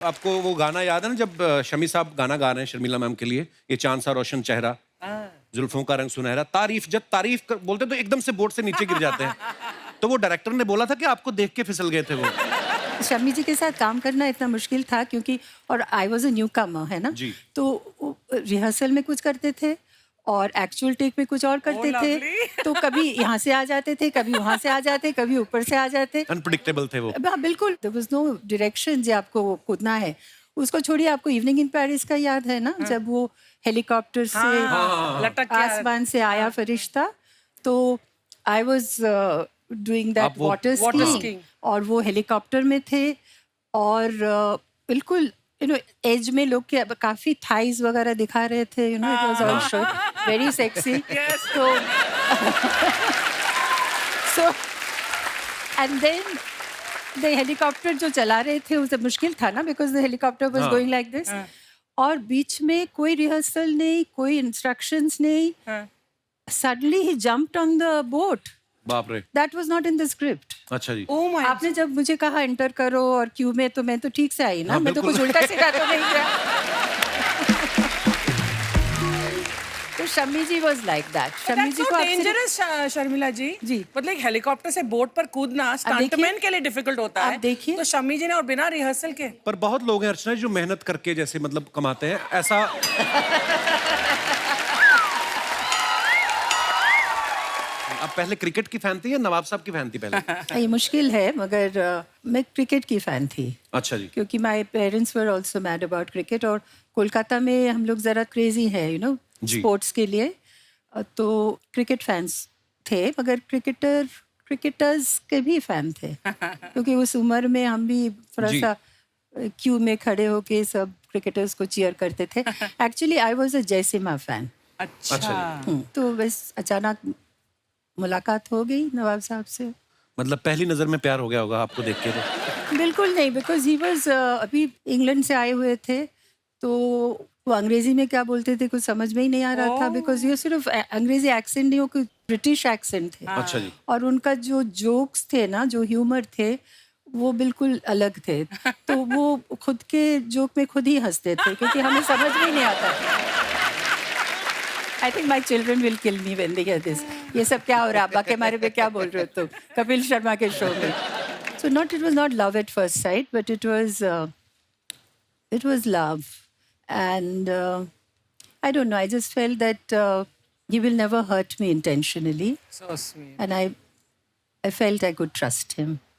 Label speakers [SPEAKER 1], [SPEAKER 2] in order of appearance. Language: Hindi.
[SPEAKER 1] आपको वो गाना याद है ना जब शमी साहब गाना गा रहे हैं शर्मिला मैम के लिए, ये चांद सा रोशन चेहरा, जुल्फों का रंग सुनहरा, तारीफ जब बोलते तो एकदम से बोर्ड से नीचे गिर जाते हैं। तो वो डायरेक्टर ने बोला था कि आपको देख के फिसल गए थे वो।
[SPEAKER 2] शम्मी जी के साथ काम करना इतना मुश्किल था क्योंकि और आई वॉज अ न्यू कमर है ना
[SPEAKER 1] जी।
[SPEAKER 2] तो रिहर्सल में कुछ करते थे और एक्चुअल टेक में कुछ और करते थे तो कभी यहाँ से आ जाते थे कभी वहाँ से आ जाते कभी ऊपर से आ जाते।
[SPEAKER 1] अनप्रिडिक्टेबल थे वो।
[SPEAKER 2] हाँ बिल्कुल, देयर वाज नो डायरेक्शन जो आपको वो कूदना है। उसको छोड़िए, आपको इवनिंग इन पेरिस का याद है ना, जब वो हेलीकॉप्टर से
[SPEAKER 3] लटक के
[SPEAKER 2] आसमान से आया फरिश्ता, तो आई वाज डूइंग दैट
[SPEAKER 1] आप वो
[SPEAKER 2] वाटर
[SPEAKER 3] water
[SPEAKER 2] स्कीइंग
[SPEAKER 3] skiing।
[SPEAKER 2] और वो हेलीकॉप्टर में थे और बिल्कुल एज में लोग के काफी थाइज वगैरह दिखा रहे थे, it was all show very sexy. तो so and then the helicopter जो चला रहे थे उसे मुश्किल था ना, बिकॉज द हेलीकॉप्टर वाज
[SPEAKER 1] हाँ।
[SPEAKER 2] गोइंग लाइक दिस और बीच में कोई रिहर्सल नहीं, कोई इंस्ट्रक्शंस नहीं, सडनली ही जंप्ड ऑन द बोट।
[SPEAKER 1] बाप रे।
[SPEAKER 2] That was not in the script.
[SPEAKER 1] अच्छा जी।
[SPEAKER 3] Oh my
[SPEAKER 2] आपने जब मुझे कहा एंटर करो और क्यू में, तो मैं तो ठीक से आई ना,
[SPEAKER 1] हाँ,
[SPEAKER 2] मैं तो
[SPEAKER 1] बिल्कुल।
[SPEAKER 2] कुछ उल्टा सीधा तो नहीं किया। तो शम्मी जी वाज लाइक दैट। शम्मी जी को आपसे
[SPEAKER 3] डेंजरस शर्मिला जी।
[SPEAKER 2] जी।
[SPEAKER 3] मतलब एक हेलीकॉप्टर से बोट पर कूदना स्टंटमैन के लिए डिफिकल्ट होता
[SPEAKER 2] आप
[SPEAKER 3] है।
[SPEAKER 2] देखिए।
[SPEAKER 3] तो शम्मी जी ने और बिना रिहर्सल के
[SPEAKER 1] पर बहुत लोग हैं अर्चना जो मेहनत करके जैसे मतलब कमाते हैं ऐसा। आप पहले क्रिकेट की फैन थी या नवाब साहब की फैन थी पहले?
[SPEAKER 2] ये मुश्किल है, मगर मैं क्रिकेट की फैन थी
[SPEAKER 1] अच्छा जी।
[SPEAKER 2] क्योंकि my parents were also mad about cricket और कोलकाता में हम लोग ज़रा क्रेजी है
[SPEAKER 1] जी।
[SPEAKER 2] स्पोर्ट्स के लिए। तो क्रिकेट फैंस थे, मगर क्रिकेटर्स के भी फैन थे क्योंकि उस उम्र में हम भी थोड़ा
[SPEAKER 1] जी।
[SPEAKER 2] सा क्यू में खड़े होके सब क्रिकेटर्स को चीयर करते थे। Actually I was a Jaisimha fan.
[SPEAKER 1] अच्छा जी।
[SPEAKER 2] तो बस अचानक मुलाकात हो गई नवाब साहब से।
[SPEAKER 1] मतलब पहली नजर में प्यार हो गया होगा आपको देख के तो।
[SPEAKER 2] बिल्कुल नहीं, बिकॉज ही वाज अभी इंग्लैंड से आए हुए थे, तो वो अंग्रेजी में क्या बोलते थे कुछ समझ में ही नहीं आ रहा था, बिकॉज ये सिर्फ अंग्रेजी एक्सेंट नहीं, वो कोई ब्रिटिश एक्सेंट थे।
[SPEAKER 1] अच्छा जी।
[SPEAKER 2] और उनका जो जोक्स थे ना, जो ह्यूमर थे, वो बिल्कुल अलग थे। तो वो खुद के जोक में खुद ही हंसते थे क्योंकि हमें समझ में ही नहीं आता था। I think my children will kill me when they hear this. ये सब क्या हो रहा है, अब्बा के बारे में क्या बोल रहे हो तुम कपिल शर्मा के शो में? So it was not love at first sight, but it was love, and I don't know. I just felt that he will never hurt me intentionally,
[SPEAKER 3] so sweet।
[SPEAKER 2] and I felt I could trust him.